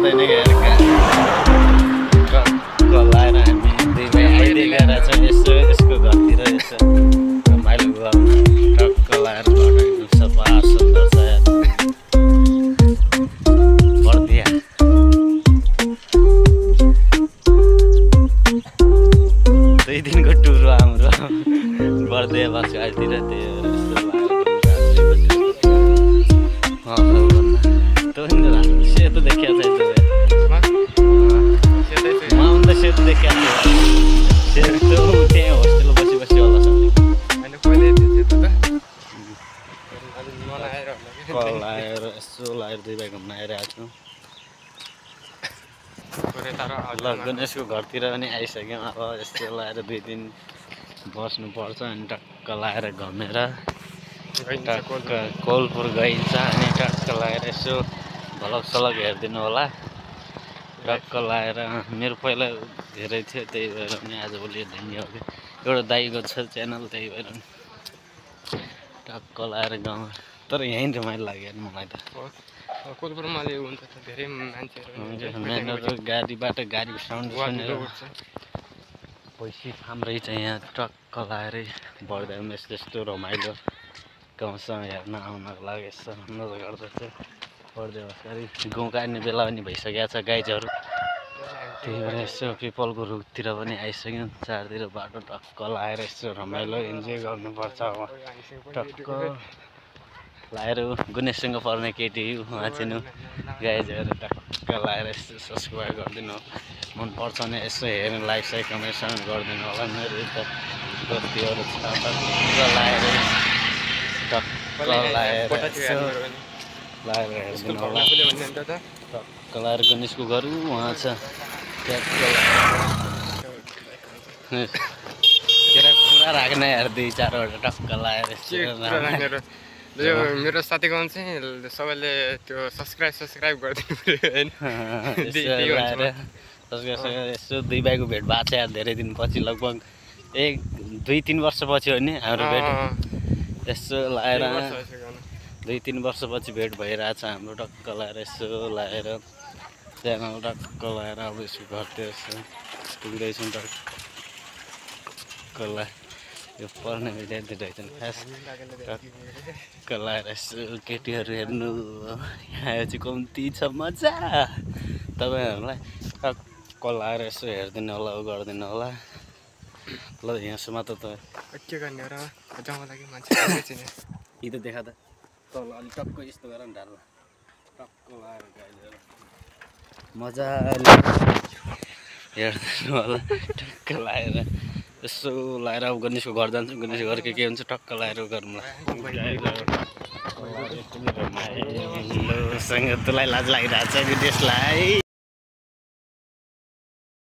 पर्दैन यार लाएर हामी दुई भाइ आइदिए गएर चाहिँ यसो यसको घरतिर यसो रमाइलो गर्न टक्क लाएर घटाइदिनु सफा सुन्दर छ यार बर्दिया 2 दिनको टुर हो हाम्रो बर्दिया बस्यो आइतिर त्यही सेतो देखिया था सेतो देखिया सेतो उठे होस्टेल बसी होला मैले पहिले त्यो त कल आएर यसो लाएर दुई भाइ घुम्न आइरहेको छु गणेशको घरतिर पनि आइसक्यौँ अब यस्तो लाएर 2 दिन बस्नुपर्छ अनि टक्क लाएर घुमेर कोलपुर गइन्छ अनि टक्क लाएर यसो भलक सलक हेरिदिनु होला टक्क लाएर मेरो पहिला धेरै थियो त्यही भएर पनि आजभोलि हेर्दै हो कि एउटा दाइको छ च्यानल त्यही भएर टक्क लाएर गाउँ तर यहीँ रमाइलो लाग्यो मलाई त कोलपुरमा हुन्छ धेरै मान्छेहरू गाडीबाट गाडीको साउन्ड सुनेर पैसा हाम्रै चाहिँ यहाँ टक्क लाएरै बढ्दैमा यस्तो रमाइलो गाउँसँग हेर्न आउनको लागि यसो मजा गर्दा चाहिँ बढ्दै बस्दाखेरि गाउँ काट्ने बेला पनि भइसकेको छ गाइजहरू त्यही भएर यसो पिपलको रुखतिर पनि आइसक्यौँ चारतिर बाटो टक्क लाएर यसो रमाइलो इन्जोय गर्नुपर्छ अब टक्क लाएर गुनेशसँग पर्ने केटी उहाँ चाहिँ गाइजहरू टक्क लाएर यसो सब्सक्राइब गरिदिनु मनपर्छ भने यसो हेर्नु लाइक साइक कमेन्टसँग गरिदिनु होला मेरो त गल्तीहरू छ लाएर टक्क लाएर हेरिदिनु होला टक्क लाएर गणेशको घर उहाँ छ पुरा राख्ने यार 2-4वटा टक्क लाएर मेरो साथीको चाहिँ सबैले त्यो सब्सक्राइब गरिदिनु पर्यो हैन यसो 2 भाइको भेट भएको छ यार धेरै दिनपछि लगभग 1-2-3 वर्षपछि हो नि हाम्रो भेट यसो लाएर 2-3 वर्षपछि भेट भइरहेछ हाम्रो टक्क लाएर यसो लाएर च्यानल टक्क लाएर अब यसो घरतिर यसो पुग्दैछौँ टक्क लाएर यो पर्ने भिडियो रहेछन् खास टक्क लाएर यसो केटीहरू हेर्नु यहाँ चाहिँ कम्ती छ मजा तपाईँहरूलाई टक्क लाएर यसो हेरिदिनु होला गरिदिनु होला ल यहाँसम्म त के गर्ने र जाउँ लागि मान्छे यी त देखा त तल अलिक टक्क यस्तो गरेर नि ढाल्ला टक्क लाएर गाइजहरू मजाले हेरिदिनु होला टक्क लाएर यसो लाएर अब गणेशको घर जान्छु गणेशको घर के हुन्छ टक्क लाएर गरौँला रमाइलोसँग तँलाई लाज लागिरहेको छ विदेशलाई